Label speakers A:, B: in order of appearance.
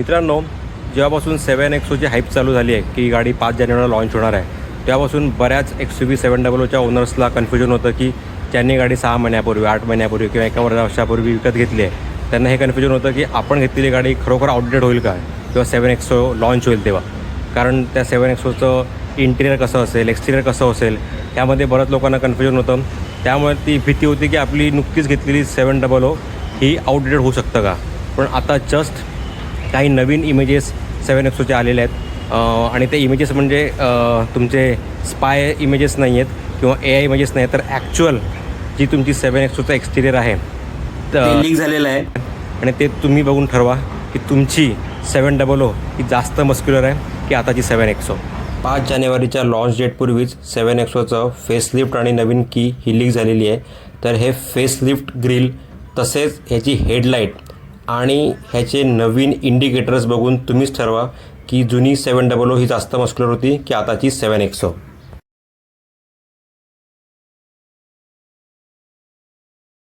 A: मित्रांनो, जेव्हापासून 7XOची हाईप चालू झाली आहे की गाडी 5 जानेवारीला लॉन्च होणार आहे, तेव्हापासून बऱ्याच XUV 700च्या ओनर्सला कन्फ्युजन होतं की ज्यांनी गाडी 6 महिन्यापूर्वी, 8 महिन्यापूर्वी किंवा 1 वर्षापूर्वी विकत घेतली आहे, त्यांना हे कन्फ्युजन होतं की आपण घेतलेली गाडी खरोखर आउटडेट होईल का किंवा 7XO लॉन्च होईल तेव्हा. कारण त्या 7XOचं इंटिरियर कसं असेल, एक्सटिरियर कसं असेल, त्यामध्ये बऱ्याच लोकांना कन्फ्युजन होतं. त्यामुळे ती भीती होती की आपली नुकतीच घेतलेली 700 ही आउटडेट होऊ शकतं का. पण आता जस्ट काही नवीन इमेजेस 7XOचे आलेले आहेत आणि ते इमेजेस म्हणजे तुमचे स्पाय इमेजेस नाही आहेत किंवा AI इमेजेस नाही आहेत, तर ॲक्च्युअल जी तुमची 7XOचं एक्सटिरियर आहे ते लीक झालेलं आहे आणि ते तुम्ही बघून ठरवा की तुमची 700 ही जास्त मस्क्युलर आहे की आताची 7XO. 5 जानेवारीच्या लॉन्च डेटपूर्वीच 7XOचं फेसलिफ्ट आणि नवीन की ही लीक झालेली आहे. तर हे फेसलिफ्ट ग्रिल तसेच ह्याची हेडलाईट आणि ह्याचे नवीन इंडिकेटर्स बघून तुम्हीच ठरवा की जुनी 700 ही जास्त मस्क्युलर होती की आताची 7XO.